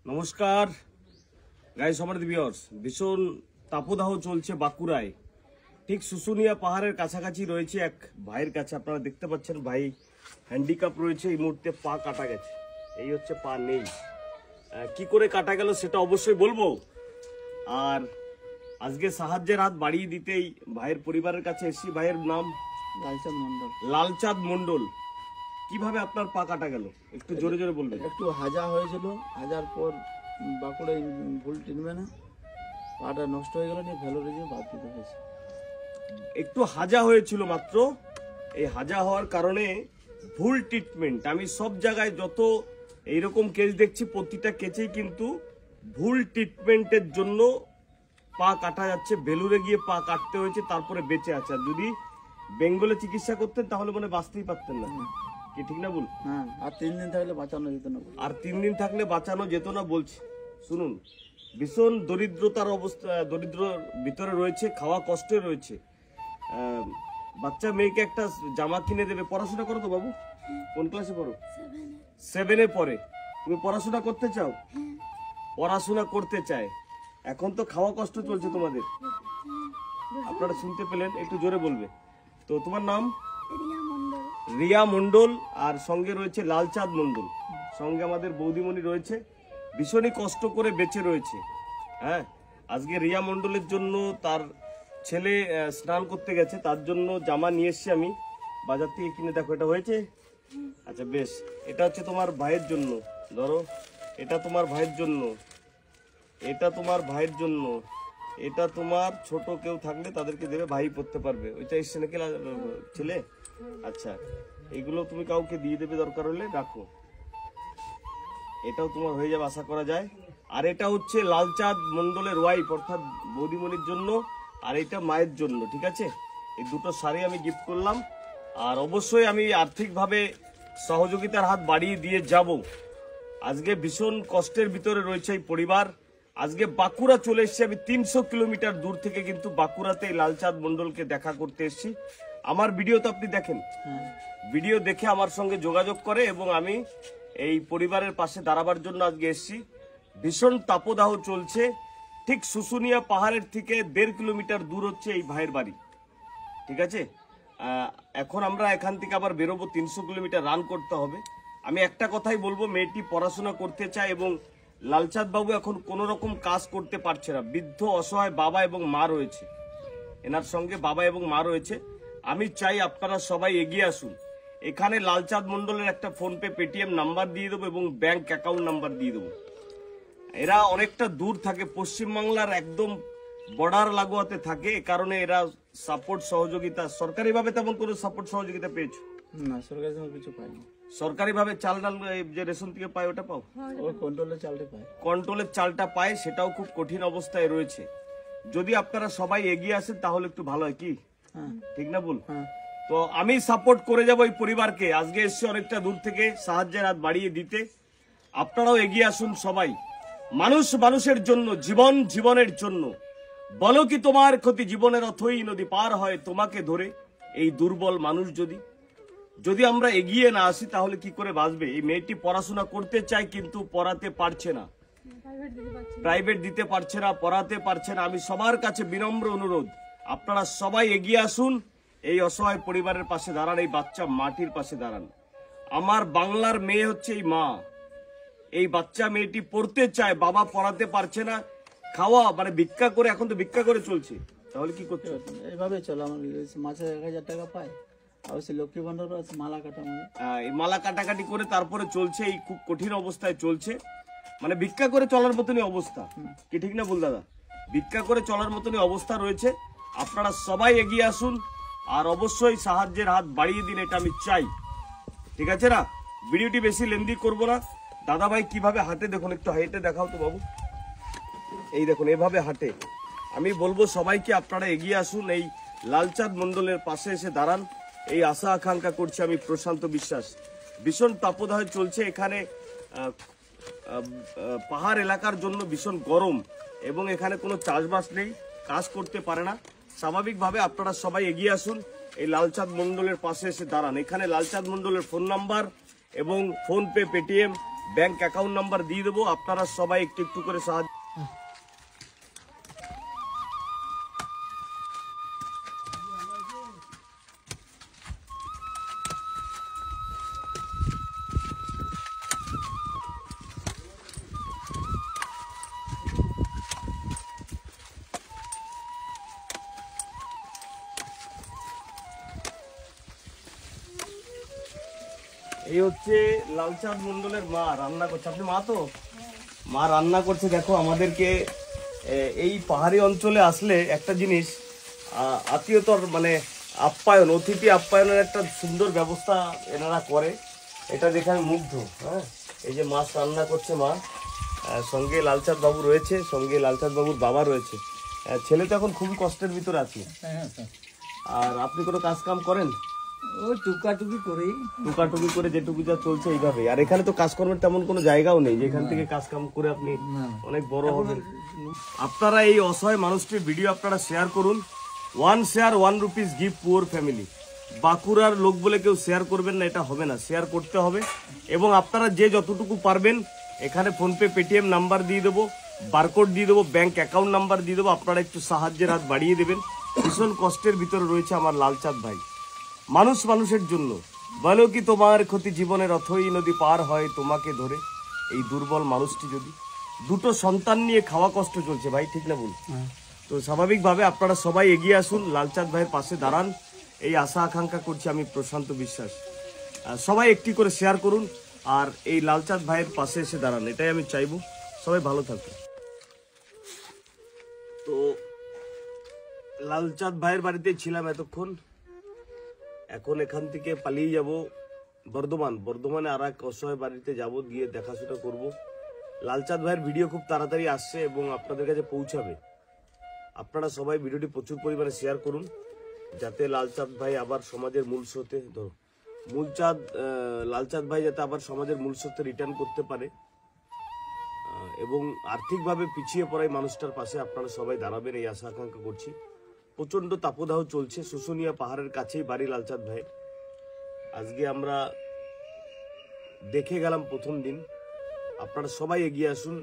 নমস্কার গাইস, আমার ভিউয়ার্স, ভীষণ তাপদাহ চলছে বাঁকুড়ায়। ঠিক শুশুনিয়া পাহাড়ের কাছাকাছি রয়েছে এক ভাইয়ের কাছে। আপনারা দেখতে পাচ্ছেন ভাই হ্যান্ডিক্যাপ রয়েছে, এই মুহূর্তে পা কাটা গেছে। এই হচ্ছে পা নেই, কি করে কাটা গেল সেটা অবশ্যই বলবো। আর আজকে সাহায্যের হাত বাড়িয়ে দিতেই ভাইয়ের পরিবারের কাছে এসেছি। ভাইয়ের নাম লালচাঁদ মন্ডল। লালচাঁদ মন্ডল। কিভাবে আপনার পা কাটা গেল একটু জোরে জোরে বলবেন। একটু হাজা হয়েছিল, হাজার পর বাঁকুড়ায় ভুল ট্রিটমেন্টে পাটা নষ্ট হয়ে গেল, নিয়ে ভেলোরে বাদ দিতে হয়েছে। একটু হাজা হয়েছিল মাত্র, এই হাজা হওয়ার কারণে ভুল ট্রিটমেন্ট। আমি সব জায়গায় যত এইরকম কেস দেখছি, প্রতিটা কেসেই কিন্তু ভুল ট্রিটমেন্টের জন্য পা কাটা যাচ্ছে। বেলুরে গিয়ে পা কাটতে হয়েছে, তারপরে বেঁচে আছে। আর যদি বেঙ্গলে চিকিৎসা করতেন তাহলে মনে বাঁচতেই পারতেন না, কি ঠিক না বল? হ্যাঁ, আর 3 দিন থাকলে বাঁচানো যেত না। আর 3 দিন থাকলে বাঁচানো যেত না বলছি। শুনুন, ভীষণ দরিদ্রতার অবস্থা, দরিদ্রর ভিতরে রয়েছে, খাওয়া কষ্টে রয়েছে। বাচ্চা মেয়েকে একটা জামা কিনে দেবে। পড়াশোনা করো তো বাবু? কোন ক্লাসে পড়ো? 7-এ পড়ে। তুমি পড়াশোনা করতে চাও? পড়াশোনা করতে চায়। এখন তো খাওয়া কষ্ট চলছে তোমাদের, আপনারা শুনতে পেলেন, একটু জোরে বলবে। তো তোমার নাম? রিয়া মন্ডল, আর সঙ্গে রয়েছে লালচাঁদ মন্ডল, সঙ্গে আমাদের বৌদিমণি রয়েছে। ভীষণই কষ্ট করে বেঁচে রয়েছে। হ্যাঁ, আজকে রিয়া মন্ডলের জন্য তার ছেলে স্নান করতে গেছে, তার জন্য জামা নিয়ে এসছি আমি বাজার থেকে কিনে। দেখো, এটা হয়েছে। আচ্ছা বেশ, এটা হচ্ছে তোমার ভাইয়ের জন্য। ধরো, এটা তোমার ভাইয়ের জন্য, এটা তোমার ভাইয়ের জন্য, এটা তোমার ছোট কেউ থাকলে তাদেরকে দেবে, ভাই পড়তে পারবে। ওইটা এসছে নাকি ছেলে? আচ্ছা, এগুলো তুমি কাউকে দিয়ে দেবে, দরকার হলে রাখো। এটাও তোমার হয়ে যাবে আশা করা যায়। আর এটা হচ্ছে লালচাঁদ মন্ডলের ওয়াইফ, অর্থাৎ বৌদিমণির জন্য, আর এটা মায়ের জন্য। ঠিক আছে, এই দুটো শাড়ি আমি গিফট করলাম। আর অবশ্যই আমি আর্থিকভাবে সহযোগিতার হাত বাড়িয়ে দিয়ে যাব। আজকে ভীষণ কষ্টের ভিতরে রয়েছে এই পরিবার। আজকে বাঁকুড়া চলে এসেছি আমি, 300 কিলোমিটার দূর থেকে কিন্তু বাঁকুড়াতে লালচাঁদ মন্ডলকে দেখা করতে এসেছি। আমার ভিডিও তো আপনি দেখেন, ভিডিও দেখে আমার সঙ্গে যোগাযোগ করে, এবং আমি এই পরিবারের পাশে দাঁড়াবার জন্য আজকে এসেছি। ভীষণ তাপদাহ চলছে। ঠিক শুশুনিয়া পাহাড়ের থেকে 1.5 কিলোমিটার দূর হচ্ছে এই ভাইয়ের বাড়ি। ঠিক আছে, এখন আমরা এখান থেকে আবার বেরোবো, 300 কিলোমিটার রান করতে হবে। আমি একটা কথাই বলবো, মেয়েটি পড়াশোনা করতে চায় এবং লালচাঁদ বাবু এখন কোন রকম কাজ করতে পারছে না। বৃদ্ধ অসহায় বাবা এবং মা রয়েছে, এনার সঙ্গে বাবা এবং মা রয়েছে। আমি চাই আপনারা সবাই এগিয়ে আসুন। এখানে লালচাঁদ মন্ডলের একটা ফোনপে, পেটিএম নাম্বার দিয়ে দেবো এবং ব্যাংক অ্যাকাউন্ট নাম্বার দিয়ে দেবো। এরা অনেকটা দূর থাকে, পশ্চিমবাংলার একদম বর্ডার লাগোয়াতে থাকে। এ কারণে এরা সাপোর্ট সহযোগিতা, সরকারিভাবে তেমন কোনো সাপোর্ট সহযোগিতা পেয়েছো না? সরকারি কিছু পাইনি। সরকারিভাবে চাল ডাল যে রেশন থেকে পায় ওটা পাও? ওই কন্ট্রোলের চালটা পাই। কন্ট্রোলের চালটা পায়, সেটাও খুব কঠিন অবস্থায় রয়েছে। যদি আপনারা সবাই এগিয়ে আসেন তাহলে একটু ভালো হয়, কি ঠিক না বল? তো আমি সাপোর্ট করে যাবো এই পরিবারকে। আজকে এসছে অনেকটা দূর থেকে সাহায্যের হাত বাড়িয়ে দিতে। আপনারাও এগিয়ে আসুন সবাই। মানুষ মানুষের জন্য, জীবন জীবনের জন্য। বলো কি তোমার ক্ষতি, জীবনের অথই নদী পার হয় তোমাকে ধরে। এই দুর্বল মানুষ যদি আমরা এগিয়ে না আসি তাহলে কি করে বাঁচবে? এই মেয়েটি পড়াশোনা করতে চায় কিন্তু পড়াতে পারছে না, প্রাইভেট দিতে পারছে না, পড়াতে পারছে না। আমি সবার কাছে বিনম্র অনুরোধ, আপনারা সবাই এগিয়ে আসুন, এই অসহায় পরিবারের পাশে দাঁড়ান, এই বাচ্চা মাটির পাশে দাঁড়ান। আমার বাংলার মেয়ে হচ্ছে এই মা। এই বাচ্চা মেয়েটি পড়তে চায়, বাবা পড়াতে পারছে না, খাওয়া মানে ভিক্ষা করে, এখন তো ভিক্ষা করে চলছে। তাহলে কি করতে হবে? এইভাবে চলো। আমার মাসে 1000 টাকা পাই, আর সে লক্ষ্মী ভান্ডার মালা কাটা, এই মালা কাটাকাটি করে তারপরে চলছে। এই খুব কঠিন অবস্থায় চলছে, মানে ভিক্ষা করে চলার মতনই অবস্থা, কি ঠিক না বল দাদা? ভিক্ষা করে চলার মতনই অবস্থা রয়েছে। আপনারা সবাই এগিয়ে আসুন, আর অবশ্যই সাহায্যের হাত বাড়িয়ে দিন, এটা আমি চাই। ঠিক আছে না? ভিডিওটি বেশি লেন্দি করবো না। দাদা ভাই কিভাবে হাঁটে দেখুন, একটু হাইটে দেখাও তো বাবু। এই দেখুন, এভাবে হাঁটে। আমি বলবো সবাইকে আপনারা এগিয়ে আসুন, এই লালচাঁদ মন্ডলের পাশে এসে দাঁড়ান, এই আশা আকাঙ্ক্ষা করছি আমি, প্রশান্ত বিশ্বাস। ভীষণ তাপদাহ চলছে এখানে, পাহাড় এলাকার জন্য ভীষণ গরম, এবং এখানে কোনো চাষবাস নেই, কাজ করতে পারে না। স্বাভাবিকভাবে আপনারা সবাই এগিয়ে আসুন, এই লালচাঁদ মন্ডলের পাশে এসে দাঁড়ান। এখানে লালচাঁদ মন্ডলের ফোন নাম্বার এবং PhonePe, Paytm bank account number দিয়ে দেবো, আপনারা সবাই একটু একটু করে সাহায্য। এই হচ্ছে লালচাঁদ মন্ডলের মা রান্না করছে। আপনি মা তো? মা রান্না করছে। দেখো আমাদেরকে এই পাহাড়ি অঞ্চলে আসলে একটা জিনিস, আত্মীয়তার মানে আপ্যায়ন, অতিথি আপ্যায়নের একটা সুন্দর ব্যবস্থা এনারা করে। এটা দেখে আমি মুগ্ধ। হ্যাঁ, এই যে মাছ রান্না করছে মা, সঙ্গে লালচাঁদ বাবু রয়েছে, সঙ্গে লালচাঁদ বাবুর বাবা রয়েছে। ছেলে তো এখন খুবই কষ্টের ভিতরে আছে। আর আপনি কোনো কাজ কাম করেন? ওই টুকাটুকি করেই, টুকাটুকি করে যেটুকু যা চলছে এইভাবে। আর এখানে তো কাজকর্মের তেমন কোনো জায়গাও নেই যেখান থেকে কাজ কাম করে আপনি অনেক বড় হবেন। আপনারা এই অসহায় মানুষটির ভিডিও আপনারা শেয়ার করুন। 1 share 1 rupees give poor family. বাঁকুড়ার লোক বলে কেউ শেয়ার করবেন না, এটা হবে না, শেয়ার করতে হবে। এবং আপনারা যে যতটুকু পারবেন, এখানে ফোনপে পেটিএম নাম্বার দিয়ে দেবো, বারকোড দিয়ে দেবো, ব্যাংক অ্যাকাউন্ট নাম্বার দিয়ে দেবো। আপনারা একটু সাহায্যের হাত বাড়িয়ে দেবেন। ভীষণ কষ্টের ভিতরে রয়েছে আমার লালচাঁদ ভাই। মানুষ মানুষের জন্য বলো কি তোমার ক্ষতি, জীবনের অথই নদী পার হয় তোমাকে ধরে। এই দুর্বল মানুষটি যদি দুটো সন্তান নিয়ে খাওয়া কষ্ট চলছে ভাই, ঠিক না বল? তো স্বাভাবিকভাবে আপনারা সবাই এগিয়ে আসুন, লালচাঁদ ভাইয়ের পাশে দাঁড়ান, এই আশা আকাঙ্ক্ষা করছি আমি প্রশান্ত বিশ্বাস। সবাই একটি করে শেয়ার করুন আর এই লালচাঁদ ভাইয়ের পাশে এসে দাঁড়ান, এটাই আমি চাইবো। সবাই ভালো থাকুন। তো লালচাঁদ ভাইয়ের বাড়িতে ছিলাম এতক্ষণ। এখন এখান থেকে পালিয়ে যাব বর্ধমানে আর এক অসহায় বাড়িতে যাব, গিয়ে দেখাশোনা করব। লালচাঁদ ভাইয়ের ভিডিও খুব তাড়াতাড়ি আসছে এবং আপনাদের কাছে পৌঁছাবে। আপনারা সবাই ভিডিওটি প্রচুর পরিমাণে শেয়ার করুন, যাতে লালচাঁদ ভাই আবার সমাজের মূল স্রোতে লালচাঁদ ভাই যাতে আবার সমাজের মূল স্রোতে রিটার্ন করতে পারে এবং আর্থিকভাবে পিছিয়ে পড়া এই মানুষটার পাশে আপনারা সবাই দাঁড়াবেন, এই আশা আকাঙ্ক্ষা করছি। প্রচন্ড তাপদাহ চলছে, শুশুনিয়া পাহাড়ের কাছেই বাড়ি লালচাঁদ ভাই। আজকে আমরা দেখে গেলাম প্রথম দিন। আপনারা সবাই এগিয়ে আসুন।